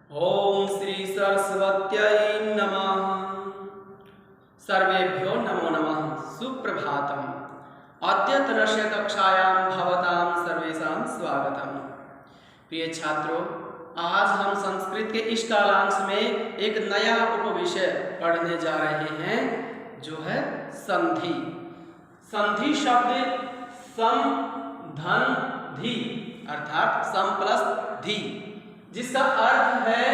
ओम श्री सरस्वत्यै नमः। सर्वेभ्यो नमो नमः। सुप्रभातम्। अद्यतनस्य कक्षायां भवतां सर्वेषां स्वागतम्। प्रिय छात्रों, आज हम संस्कृत के इस कालांश में एक नया उपविषय पढ़ने जा रहे हैं, जो है संधि। संधि शब्द सम धन धी अर्थात सम प्लस धी, जिसका अर्थ है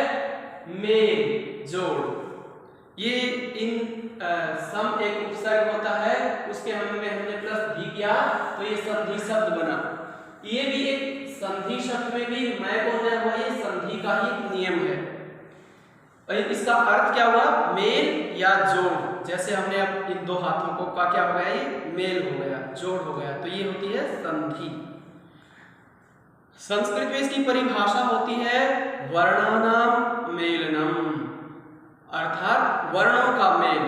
मेल जोड़। ये इन सम एक उपसर्ग होता है, उसके हमने प्लस धी किया तो ये संधि शब्द बना। ये भी एक संधि शब्द में भी मैं बोलने हुआ, ये संधि का ही नियम है। इसका अर्थ क्या हुआ? मेल या जोड़। जैसे हमने अब इन दो हाथों को का क्या हो गया, ये मेल हो गया, जोड़ हो गया, तो ये होती है संधि। संस्कृत में इसकी परिभाषा होती है वर्णानाम मेलनम, अर्थात वर्णों का मेल।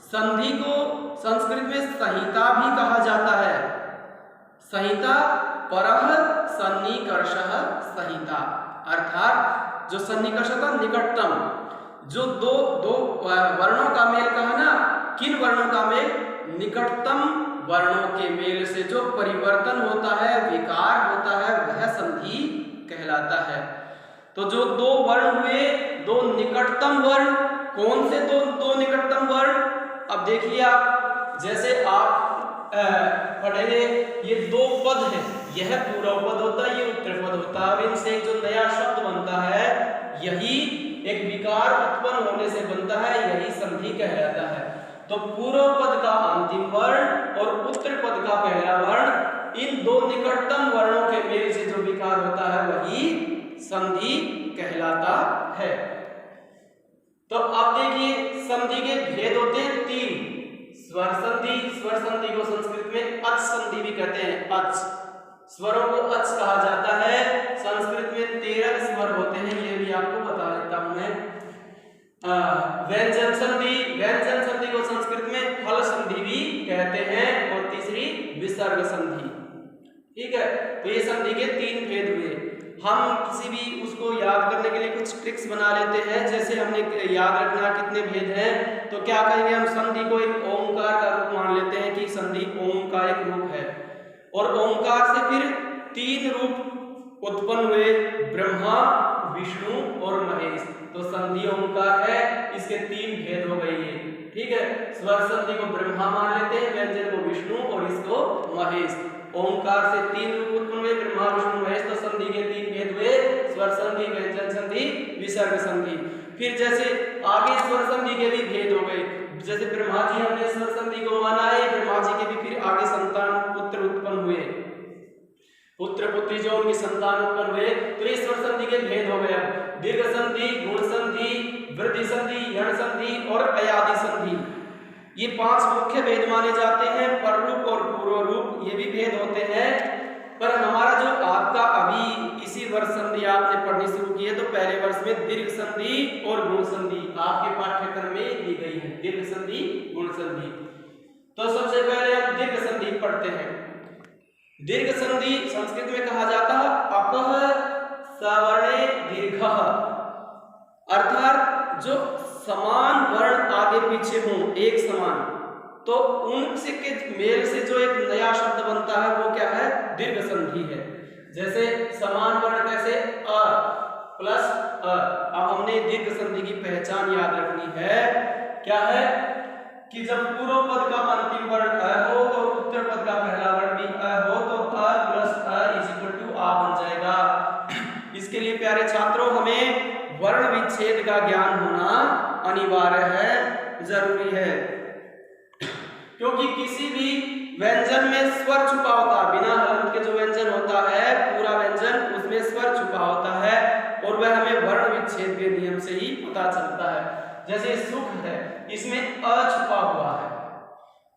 संधि को संस्कृत में संहिता भी कहा जाता है। संहिता परः सन्निकर्षः संहिता, अर्थात जो सन्निकर्ष था निकटतम, जो दो वर्णों का मेल कहा ना, किन वर्णों का मेल? निकटतम वर्णों के मेल से जो परिवर्तन होता है, विकार होता है, वह संधि कहलाता है। तो जो दो वर्ण हुए, दो निकटतम वर्ण, कौन से दो निकटतम वर्ण? अब देखिए आप, जैसे आप पढ़ेंगे, ये दो पद है, यह पूर्व पद होता है, ये उत्तर पद होता है। अब इनसे जो नया शब्द बनता है, यही एक विकार उत्पन्न होने से बनता है, यही संधि कहलाता है। तो पूर्व पद का अंतिम वर्ण और उत्तर पद का पहला वर्ण, इन दो निकटतम वर्णों के मेल से जो विकार होता है, वही संधि कहलाता है। तो अब देखिए, संधि के भेद होते हैं तीन। स्वर संधि, स्वर संधि को संस्कृत में अच संधि भी कहते हैं। अच, स्वरों को अच कहा जाता है। संस्कृत में 13 स्वर होते हैं, ये भी आपको बता देता हूं मैं। व्यंजन संधि, व्यंजन संधि को संस्कृत में फल संधि भी कहते हैं, और तीसरी विसर्ग संधि। ठीक है, तो ये संधि के तीन भेद हुए। हम किसी भी उसको याद करने के लिए कुछ ट्रिक्स बना लेते हैं। जैसे हमने याद रखना कितने भेद हैं, तो क्या कहेंगे हम? संधि को एक ओंकार का रूप मान लेते हैं कि संधि ओम का एक रूप है, और ओंकार से फिर तीन रूप उत्पन्न हुए, ब्रह्मा, विष्णु और महेश। तो संधि ओंकार है, इसके तीन भेद हो गए ये। ठीक है, स्वर संधि को ब्रह्मा मान लेते हैं, व्यंजन को विष्णु और इसको महेश। ओंकार से तीन रूप उत्पन्न हुए, ब्रह्मा, विष्णु, महेश, तो संधि के तीन भेद हुए, स्वर संधि, व्यंजन संधि, विसर्ग संधि। फिर जैसे आगे स्वर संधि के भी भेद हो गए। जैसे ब्रह्मा जी, हमने स्वर संधि को माना है, ब्रह्मा जी के भी फिर आगे संतान पुत्र उत्पन्न हुए, पुत्र पुत्री जो उनकी संतान उत्पन्न हुए, तो ये स्वर संधि के भेद हो गया। दीर्घ संधि, गुण संधि, वृद्धि संधि, यण संधि और अयादि संधि, ये 5 मुख्य भेद माने जाते हैं। पर रूप और पूर्व रूप, ये भी भेद होते हैं। पर हमारा जो आपका अभी इसी वर्ष संधि आपने पढ़नी शुरू की है, तो पहले वर्ष में दीर्घ संधि और गुण संधि आपके पाठ्यक्रम में दी गई है। दीर्घ संधि, गुण संधि। तो सबसे पहले हम दीर्घ संधि पढ़ते हैं। दीर्घ संधि संस्कृत में कहा जाता है अपः सवर्णे दीर्घः, अर्थात जो समान वर्ण आगे पीछे हों, एक समान, तो उनसे के मेल से जो एक नया शब्द बनता है, वो क्या है? दीर्घ संधि है। जैसे समान वर्ण कैसे? अ प्लस अ। अब हमने दीर्घ संधि की पहचान याद रखनी है। क्या है कि जब पूर्व पद का अंतिम वर्ण अ हो और उत्तर पद का पहला वर्ण भी अ हो, तो अ प्लस अ इज इक्वल टू आ बन जाएगा। इसके लिए प्यारे छात्रों, हमें वर्ण विच्छेद का ज्ञान होना अनिवार्य है, जरूरी है, क्योंकि किसी भी व्यंजन में स्वर छुपा होता है। बिना हलंत के जो व्यंजन होता है, पूरा व्यंजन, उसमें स्वर छुपा होता है, और वह हमें वर्ण विच्छेद के नियम से ही पता चलता है। जैसे सुख है, इसमें अ छुपा हुआ है,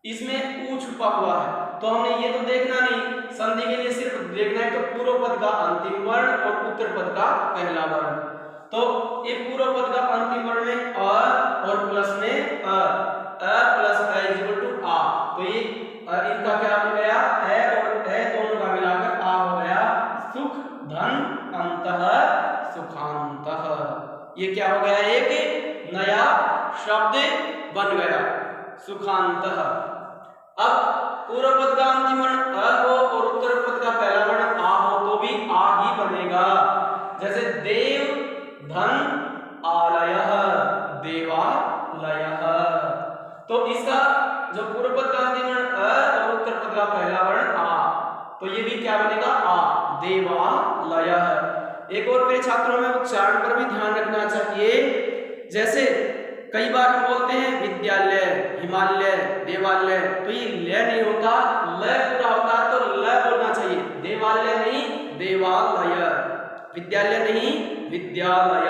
इसमें ऊ छुपा हुआ है, तो हमने ये तो देखना नहीं। संधि के लिए सिर्फ देखना है तो पूर्व पद का अंतिम वर्ण और उत्तर पद का पहला वर्ण। तो ये पूर्व पद का अंतिम वर्ण में अ और प्लस में अ प्लस अ इज इक्वल टू आ, तो ये इनका क्या हो गया? है और है दोनों का मिलाकर आ हो गया। सुख धन अंतः सुखान। सुखांतः। ये क्या हो गया, एक नया शब्द बन गया, सुखांतः। अब पूर्व पद का अंतिम वर्ण अ हो और उत्तर पद का पहला वर्ण आ हो तो भी आ ही बनेगा। जैसे देव धन आलयः, देवालयः। तो इसका जो पूर्व पद का अंतिम वर्ण अ और उत्तर पद का पहला वर्ण आ, तो ये भी क्या बनेगा, आ, देवालयः। एक और मेरे छात्रों में उच्चारण पर भी ध्यान रखना चाहिए। जैसे कई बार हम बोलते हैं विद्यालय, हिमालय, देवालय, तो ये ल नहीं होता, ल पूरा होता, तो ल बोलना चाहिए, देवालय नहीं देवालय, विद्यालय नहीं विद्यालय,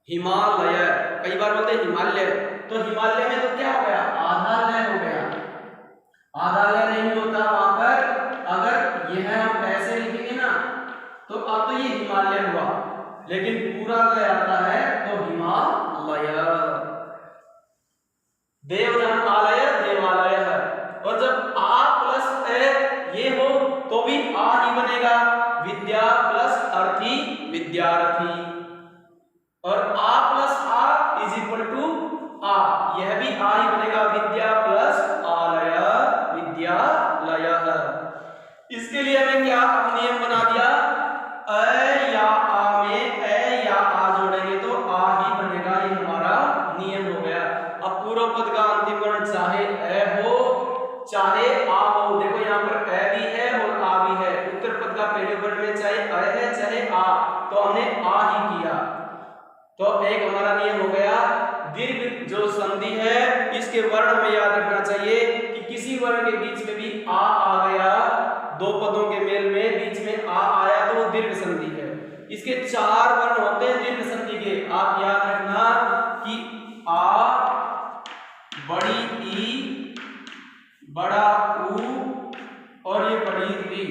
हिमालय। कई बार बोलते हैं हिमालय, तो हिमालय में तो क्या हो गया, आधा ल हो गया, आधा ल नहीं होता वहां पर। अगर यह हम ऐसे लिखेंगे ना तो अब तो ये हिमालय हुआ, लेकिन पूरा ल आता है तो हिमालय। देवधन आलय देवालय है। और जब आ प्लस ए ये हो तो भी आ ही बनेगा, विद्या प्लस अर्थी विद्यार्थी। और आ प्लस आ इज इक्वल टू आ, यह भी आ ही बनेगा, विद्या प्लस आलय विद्यालय। इसके लिए हमें क्या नियम बना दिया, अ या आ में ए या आ जोड़ेंगे तो आ ही बनेगा, ये हमारा नियम हो गया। अब पूर्व पद का अंतिम वर्ण चाहे ए हो चाहे आ हो, देखो यहाँ पर ए भी है और आ भी है। उत्तर पद का पहले वर्ण में चाहे अ है चाहे आ, तो हमने आ ही किया। तो एक हमारा नियम हो गया। दीर्घ जो संधि है इसके वर्ण में याद रखना चाहिए कि किसी वर्ण के बीच में भी आ गया, दो पदों के मेल में बीच में आ आया तो वो दीर्घ संधि है। इसके 4 वर्ण होते हैं दीर्घ संधि के, आप याद रखना कि आ, बड़ी ई, बड़ा ऊ और ये बड़ी री,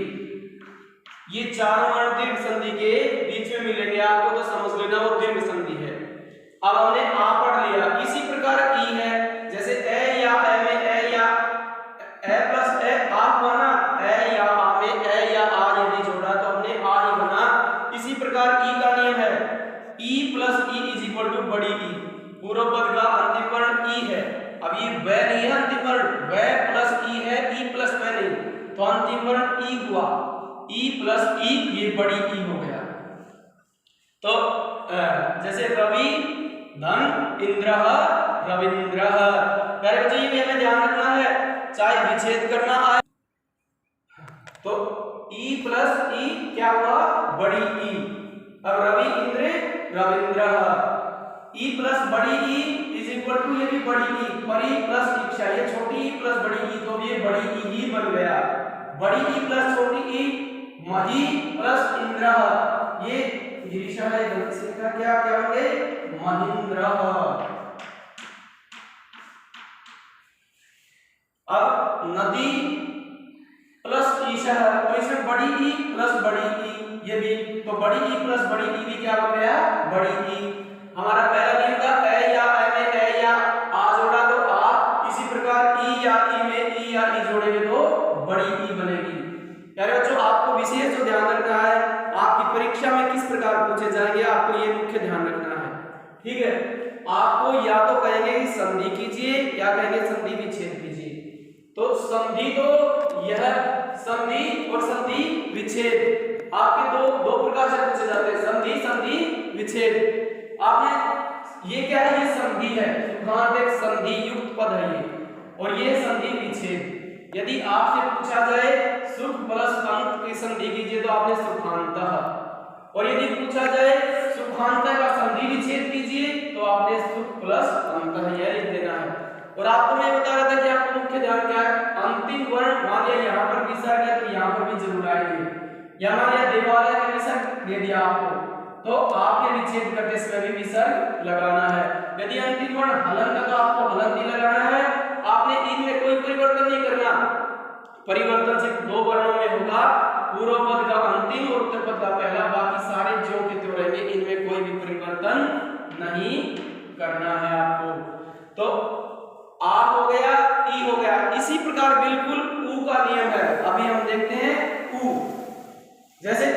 ये चारों वर्ण दीर्घ संधि के बीच में मिलेंगे, आपको तो समझ लेना वो दीर्घ संधि है। अब हमने आ पढ़ लिया, इसी प्रकार ई है, जैसे ए या ए में ए या ए प्लस ए आ बना, ए या आ में ए या आ यदि जोड़ा तो हमने आ ही बना। इसी प्रकार ई का नियम है, E plus E is equal to बड़ी ई। पूर्व पद का अंतिम वर्ण ई है, अब ये व नहीं है अंतिम वर्ण, व प्लस ई है, ई प्लस व नहीं, तो अंतिम वर्ण ई हुआ, ई प्लस ई, ये बड़ी ई हो गया। तो जैसे रवि धन इंद्रः रविंद्रः, प्यारे बच्चों ये भी हमें ध्यान रखना है, चाहे विच्छेद करना आए तो ई प्लस ई क्या हुआ, बड़ी ई। अब रवि इंद्र रविंद्रः, ई प्लस बड़ी ई इज इक्वल टू ये भी बड़ी ई, परी प्लस इच्छा, ये छोटी ई प्लस बड़ी ई, तो ये बड़ी ई ही बन गया। बड़ी ई प्लस छोटी ई, मही प्लस इंद्रः, ये गिरीशा है गलती का क्या क्या बन गए, महेंद्र। अब नदी प्लस ईशा, तो इसमें बड़ी ई प्लस बड़ी ई, ये भी तो बड़ी ई प्लस बड़ी ई भी क्या बन गया, बड़ी ई। हमारा पहला नियम था ए या ए में ए या आ जोड़ा तो आ, इसी प्रकार ई या ई में ई या ई जोड़ेंगे तो बड़ी ई बनेगी। यार बच्चों आपको विशेष जो ध्यान रखना है, आपकी परीक्षा में किस प्रकार पूछे जाएंगे आपको ये मुख्य ध्यान रखना है, ठीक है। आपको या तो कहेंगे कि संधि कीजिए या कहेंगे संधि विच्छेद कीजिए। तो संधि तो यह संधि और संधि विच्छेद आपके दो प्रकार से पूछे जाते हैं, संधि संधि विच्छेद। आपने ये क्या है, ये संधि है, सुखांत एक संधि युक्त पद है ये, और ये संधि विच्छेद। यदि आपसे पूछा जाए सुख प्लस अंत की संधि कीजिए तो आपने सुखांतः, और यदि पूछा जाए सुखांतः का संधि विच्छेद कीजिए तो आपने सुख प्लस अंतः यह लिख देना है। और आपको मैं बता रहा था कि आपको मुख्य ध्यान क्या है, अंतिम वर्ण मान लिया यहाँ पर विसर्ग है तो यहाँ पर भी जरूर आएंगे, या मान लिया देवालय का विसर्ग दे दिया आपको तो आपने विच्छेद करते समय भी विसर्ग लगाना है। यदि अंतिम वर्ण हलन का तो आपको हलन ही लगाना है, आपने इनमें कोई परिवर्तन नहीं करना। परिवर्तन सिर्फ 2 वर्णों में होगा, पूर्व पद का अंतिम और उत्तर पद का पहला, बाकी सारे ज्यों के त्यों रहेंगे, इनमें कोई भी परिवर्तन नहीं करना है आपको। तो आ हो गया, ई हो गया, इसी प्रकार बिल्कुल ऊ का नियम है। अभी हम देखते हैं ऊ, जैसे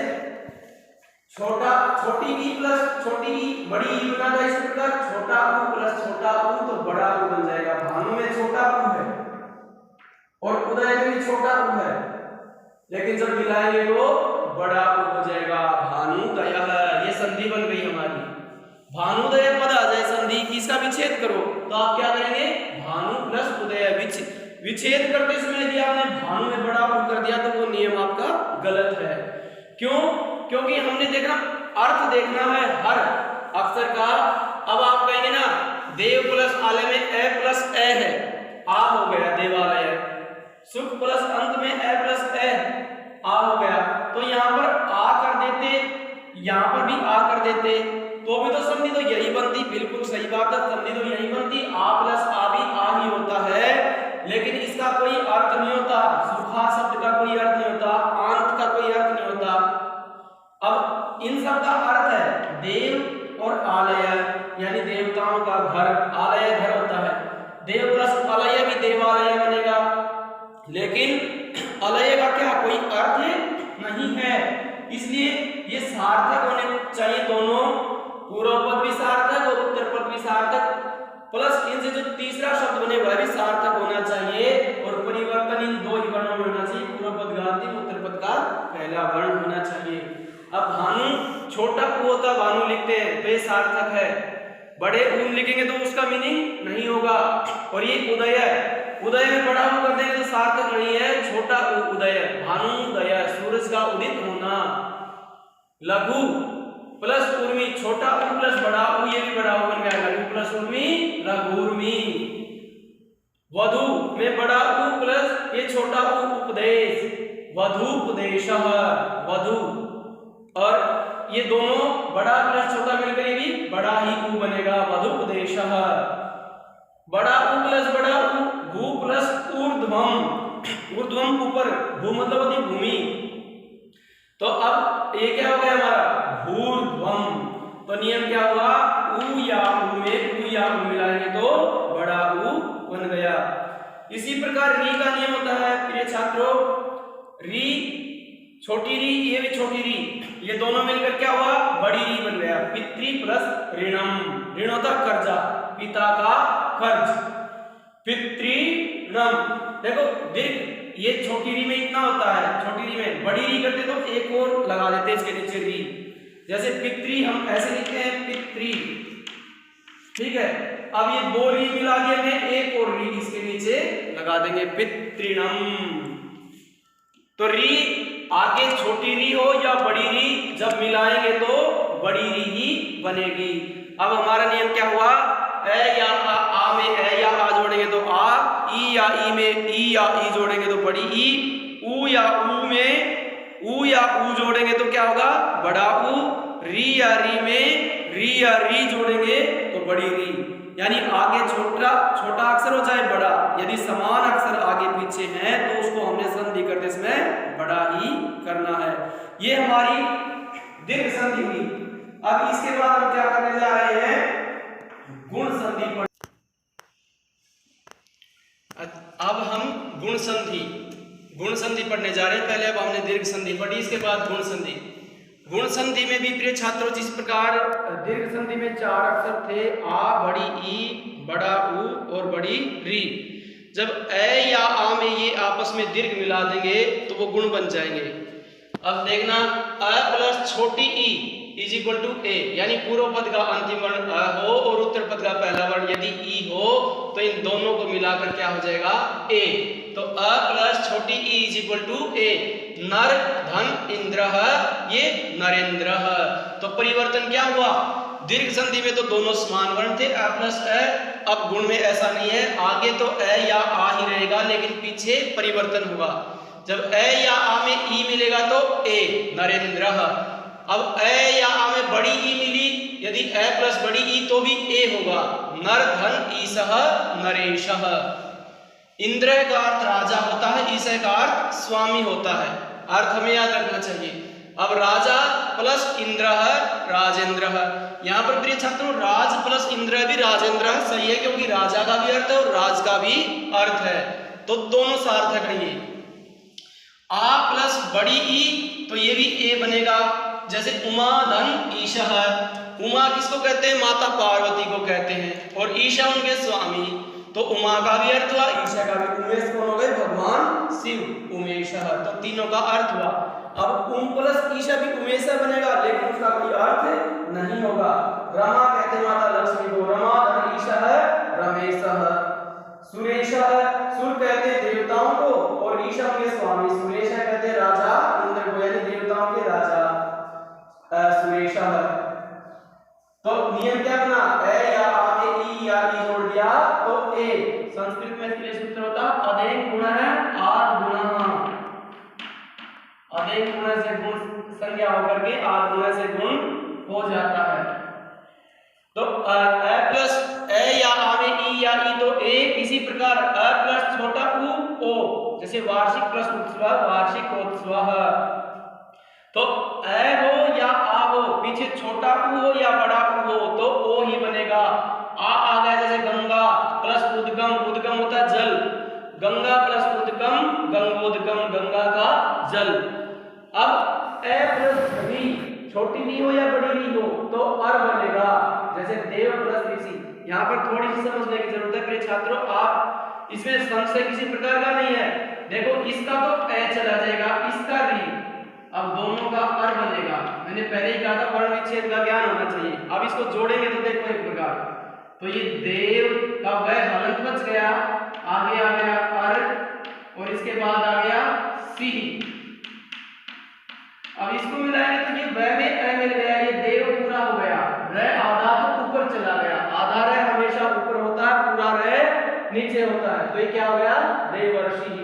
छोटी ई प्लस छोटी ई बड़ी ई बना था इस प्रकार, छोटा ऊ प्लस छोटा ऊ तो बड़ा ऊ बन जाएगा। भानु में छोटा ऊ है और उदय में भी छोटा ऊ है, लेकिन जब मिलाएंगे तो बड़ा ऊ हो जाएगा। भानुदय, ये संधि बन गई हमारी। भानुदय पद आ जाए संधि की, इसका विच्छेद करो तो आप क्या करेंगे, भानु प्लस उदय। विच्छेद करते समय यदि आपने भानु में बड़ा ऊ कर दिया तो वो नियम आपका गलत है। क्यों? क्योंकि हमने देखना अर्थ देखना है हर अक्षर का। अब आप कहेंगे ना देव प्लस आलय में ए प्लस ए है, आ हो गया देवालय। सुख प्लस अंत में ए प्लस ए, आ हो गया। तो यहाँ पर आ कर देते, यहाँ पर भी आ कर देते तो भी तो संधि तो यही बनती। बिल्कुल सही बात है, संधि तो यही बनती। आ प्लस आ भी आ ही होता है, लेकिन इसका कोई अर्थ नहीं होता। सुखा शब्द का कोई अर्थ नहीं होता, आंत का कोई अर्थ नहीं होता। अब इन सब का अर्थ है देव और आलय, यानी देवताओं का घर। आलय घर होता है, देव प्लस आलय भी देवालय बनेगा, लेकिन आलय का क्या कोई अर्थ नहीं है। इसलिए ये सार्थक होने चाहिए दोनों, पूर्व पद भी सार्थक और उत्तर पद भी सार्थक, प्लस इनसे जो तीसरा शब्द बने वह भी सार्थक होना चाहिए। और परिवर्तन इन दो ही वर्णों में होना चाहिए, पूर्व पद का अंतिम, उत्तर पद का पहला वर्ण होना चाहिए। अब भानु छोटा ऊ होता भानु लिखते हैं तो ये सार्थक है, बड़े ऊन लिखेंगे तो उसका मीनिंग नहीं होगा। और ये उदय है, उदय में बड़ा ऊ कर देंगे तो सार्थक नहीं है, छोटा ऊ उदय। भानुदय सूरज का उदित होना। लघु प्लस उर्मी, छोटा ऊ प्लस बड़ा ऊ, ये भी बड़ा ऊ बन गया। लघु प्लस उर्मी लघुर्मी। वधु में बड़ा ऊ प्लस ये छोटा ऊ उपदेश, वधूपदेशः वधु। और ये दोनों बड़ा प्लस छोटा मिलकर ये भी बड़ा ही ऊ बनेगा, वधूपदेशः। बड़ा ऊ प्लस बड़ा ऊ, भू प्लस ऊर्ध्वम, ऊर्ध्वम ऊपर, भू मतलब होती भूमि। तो अब ये क्या हो गया हमारा भूर्ध्वम। तो नियम क्या हुआ, ऊ या ऊ में ऊ या ऊ मिलाएंगे तो बड़ा ऊ बन गया। इसी प्रकार री का नियम होता है प्रिय छात्रों, री छोटी री, ये भी छोटी री, ये दोनों मिलकर क्या हुआ बड़ी री बन गया। पितृ प्लस ऋणम, ऋण होता कर्जा, पिता का कर्ज, पितृणम। देखो दीर्घ ये छोटी री में इतना होता है, छोटी री में, बड़ी री करते तो एक और लगा देते इसके नीचे री। जैसे पितृ हम ऐसे लिखते हैं पितृ, ठीक है। अब ये दो री मिला के हमें एक और री इसके नीचे लगा देंगे, पितृणम। तो री आगे छोटी री हो या बड़ी री, जब मिलाएंगे तो बड़ी री ही बनेगी। अब हमारा नियम क्या हुआ, ए या आ में ए या आ जोड़ेंगे तो आ, ई या ई में ई या ई जोड़ेंगे तो बड़ी ई, ऊ या ऊ में ऊ या ऊ जोड़ेंगे तो क्या होगा बड़ा ऊ, री या री में री या री जोड़ेंगे तो बड़ी री। यानी आगे छोटा अक्षर हो चाहे बड़ा, यदि समान अक्षर आगे पीछे हैं तो उसको हमने संधि करते समय बड़ा ही करना है। ये हमारी दीर्घ संधि हुई। अब इसके बाद हम क्या करने जा रहे हैं, गुण संधि पर। अब हम गुण संधि पढ़ने जा रहे हैं। पहले अब हमने दीर्घ संधि पढ़ी, इसके बाद गुण संधि। गुण संधि में भी प्रिय छात्रों जिस प्रकार दीर्घ संधि में 4 अक्षर थे, आ, बड़ी ई, बड़ा ऊ और बड़ी री, जब ए या आ में ये आपस में दीर्घ मिला देंगे तो वो गुण बन जाएंगे। अब देखना अ प्लस छोटी ई इज इक्वल टू ए, यानी पूर्व पद का अंतिम वर्ण अ हो और उत्तर पद का पहला वर्ण यदि ई हो तो इन दोनों को मिलाकर क्या हो जाएगा ए। तो अ प्लस छोटी ई इज इक्वल टू ए। नर धन इंद्रः, ये नरेंद्र। तो परिवर्तन क्या हुआ, दीर्घ संधि में तो दोनों समान वर्ण थे अ प्लस अ, अब गुण में ऐसा नहीं है, आगे तो अ या आ ही रहेगा लेकिन पीछे परिवर्तन होगा। जब अ या आ में ई मिलेगा तो ए नरेंद्र। अब अ या आ में बड़ी ई मिली, यदि अ प्लस बड़ी ई तो भी ए होगा, नर धन ईसह नरेशः। इंद्र का अर्थ राजा होता है, ईसह का अर्थ स्वामी होता है, अर्थ हमें याद रखना चाहिए। अब राजा प्लस इंद्र राजेंद्र, यहाँ पर प्रिय छात्रों राज प्लस इंद्र भी राजेंद्र सही है, क्योंकि राजा का भी अर्थ है और राज का भी अर्थ है, तो दोनों सार्थक है। ये आ प्लस बड़ी ई तो ये भी ए बनेगा, जैसे उमा धन ईशः, उमा किसको कहते हैं? माता पार्वती को कहते हैं, और ईशा उनके स्वामी। तो उमा का भी अर्थ हुआ, ईशा का भी। उमेश कौन हो गए? भगवान शिव, उमेशः। तो तीनों का अर्थ हुआ। अब उम प्लस ईशा भी उमेशा बनेगा, लेकिन उसका कोई अर्थ नहीं होगा। रमा कहते हैं माता लक्ष्मी को, रमा धन ईशः रमेशः। सुरेशः, सुर कहते हैं देवताओं को, और ईशा के स्वामी। सुरेश कहते हैं राजा इंद्र को, यानी देवताओं के राजा सुरेशः। तो नियम क्या बना? ए या आ में ई या ई जोड़ दिया तो ए। संस्कृत में इसके लिए सूत्र होता अदेन गुण है आद गुणः। अदेन गुण से गुण संज्ञा होकर के आद गुण से गुण हो जाता है। तो अ प्लस ए या आ में ई या ई तो ए। इसी प्रकार अ प्लस छोटा उ ओ, जैसे वार्षिक प्लस उत्सव वार्षिकोत्सव। तो ए हो या आ हो, पीछे छोटा उ हो या बड़ा उ हो, तो ओ ही बनेगा। आ गया जैसे गंगा प्लस उद्गम, उद्गम होता है जल, गंगा प्लस उद्गम गंगोद्गम, गंगा का जल। अब ए प्लस री, छोटी री हो या बड़ी री हो तो अर बनेगा, जैसे देव प्लस ऋषि। यहाँ पर थोड़ी सी समझने की जरूरत है प्रिय छात्रों, आप इसमें संशय किसी प्रकार का नहीं है। देखो इसका तो ए चला जाएगा, इसका री, अब दोनों का अर बनेगा। मैंने पहले ही कहा था वर्ण विच्छेद का ज्ञान होना चाहिए। अब इसको जोड़ेंगे तो देखो एक प्रकार, तो ये देव का वह हलंत बच गया, आगे आ गया अर, और इसके बाद आ गया सी। अब इसको मिलाएंगे तो ये वह में ए मिल गया, ये देव पूरा हो गया। रह आधा तो ऊपर चला गया, आधा रह हमेशा ऊपर होता है, पूरा रह नीचे होता है, तो ये क्या हो गया? देवर्षि।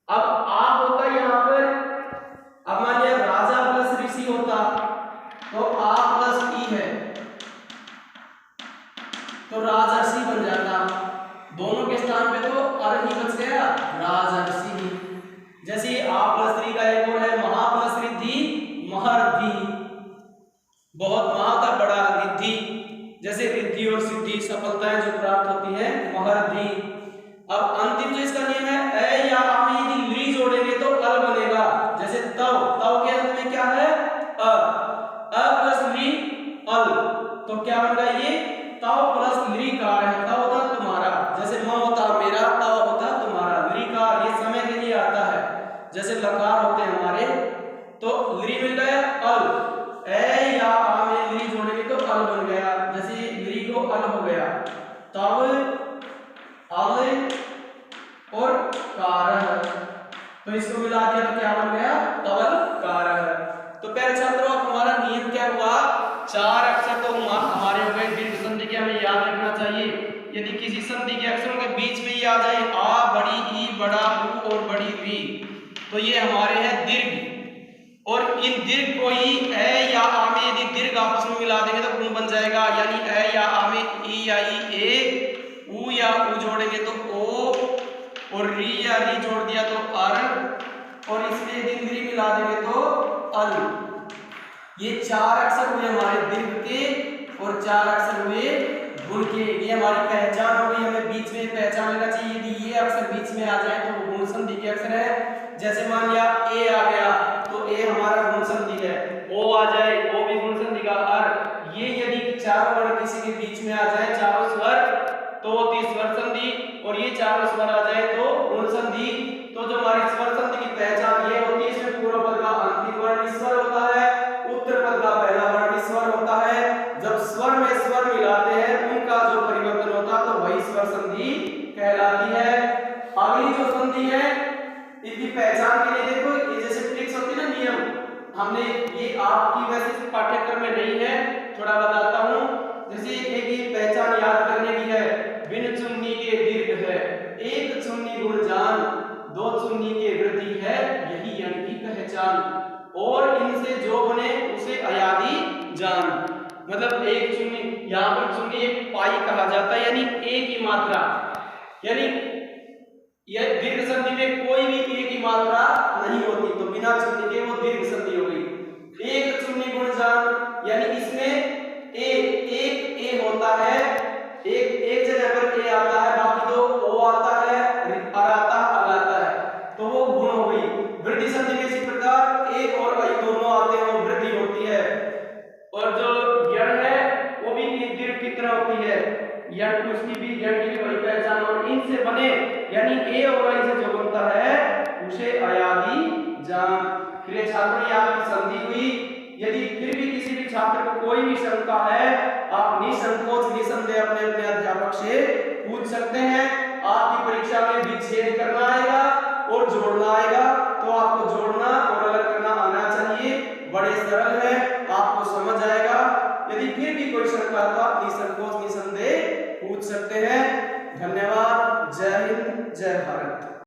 अब आप होता है यहाँ पर, अब मान लिया राजा प्लस ऋषि होता तो आ प्लस ई है तो राजर्षि बन जाता। दोनों के स्थान पे तो अर ही बच गया, राजर्षि। जैसे आ प्लस री का एक और है महा प्लस रिद्धि, महर्धि। बहुत महा था बड़ा, रिद्धि जैसे रिद्धि और सिद्धि सफलताएं जो प्राप्त होती है, महर्धि। अब अंतिम जो इसका नियम है ए या आ में यदि ली जोड़ेंगे तो अल बनेगा, जैसे तव, तव के अंत में क्या है? अ प्लस ली अल, तो क्या बन गया? ये तव प्लस ली कार है। तव होता तुम्हारा, जैसे म होता मेरा, तव होता तुम्हारा। ली कार ये समय के लिए आता है, जैसे लकार होते हैं हमारे, तो ली मिल गया अल। ए या आ में ली जोड़ेंगे तो अल बन गया, जैसे ली को अल हो गया। तव अल और कारह, तो इसको मिला दिया तो क्या बन गया? तवल कारह। तो प्यारे छात्रों अब हमारा नियम क्या हुआ? चार अक्षर तो हमारे हो गए। दीर्घ संधि के हमें याद रखना चाहिए, यदि किसी संधि के अक्षरों के बीच में ये आ जाए आ, बड़ी ई, बड़ा उ और बड़ी री, तो ये हमारे हैं दीर्घ। और इन दीर्घ को ही ए या आ में यदि दीर्घ आपस में मिला देंगे तो गुण बन जाएगा, यानी ए या आ में ई या ई ए, उ या उ जोड़ेंगे तो ओ, और री या री जोड़ दिया तो अर, और इसमें यदि री मिला देंगे तो अल। ये चार अक्षर हुए हमारे दीर्घ के और चार अक्षर हुए गुण के। ये हमारी पहचान हो गई, हमें बीच में पहचान लेना चाहिए। यदि ये अक्षर बीच में आ जाए तो गुण संधि के अक्षर है। जैसे मान लिया ए आ गया तो ए हमारा गुण संधि है, ओ आ जाए ओ भी गुण संधि का। अर ये यदि चारों वर्ण किसी के बीच में आ जाए, चारों स्वर, तो होती स्वर संधि, और ये चारों स्वर आ जाए तो गुण संधि। तो जो हमारी स्वर संधि की पहचान ये होती है, इसमें पूर्व पद का अंतिम वर्ण स्वर होता है, उत्तर पद का पहला वर्ण स्वर होता है। जब स्वर में स्वर मिलाते हैं उनका जो परिवर्तन होता है तो वही स्वर संधि कहलाती है। अगली जो संधि है इसकी पहचान के लिए देखो, ये जैसे ट्रिक्स होती है ना, नियम, हमने ये आपकी वैसे पाठ्यक्रम में नहीं है, थोड़ा बताता हूँ। जैसे एक ये पहचान याद करने की है, बिन चुन्नी के दीर्घ है, एक चुन्नी गुण जान, दो चुन्नी के वृद्धि है, यही यण की पहचान। और इनसे जो बने उसे अयादी जान। मतलब एक चुन्नी, यहाँ पर चुन्नी एक पाई कहा जाता है, यानी एक ही मात्रा, यानी यह दीर्घ संधि में कोई भी एक ही मात्रा नहीं होती, तो बिना चुन्नी के वो दीर्घ संधि हो गई। एक चुन्नी गुण जान, यानी इसमें एक ए होता है, एक जगह पर ए आता है, बाकी दो ओ आता है, अर आता है, अल आता है, तो वो गुण हो गई। वृद्धि संधि में इसी प्रकार एक और आई दोनों आते हैं, वो वृद्धि होती होती है, एन उसकी भी एन की भी वही पहचान, और इनसे बने यानी ए और आई से जो बनता है उसे अयादी जान। प्रिय छात्रों, ये आपकी संधि हुई। यदि फिर भी किसी भी छात्र को कोई भी शंका है, आप निसंकोच निसंदेह अपने अपने अध्यापक से पूछ सकते हैं। आपकी परीक्षा में विच्छेद करना आएगा और जोड़ना आएगा, तो आपको जोड़ना और अलग करना आना चाहिए। बड़े सरल है, आपको समझ आएगा। यदि फिर भी कोई शंका है तो आप निसंकोच निसंदेह पूछ सकते हैं। धन्यवाद। जय हिंद, जय भारत।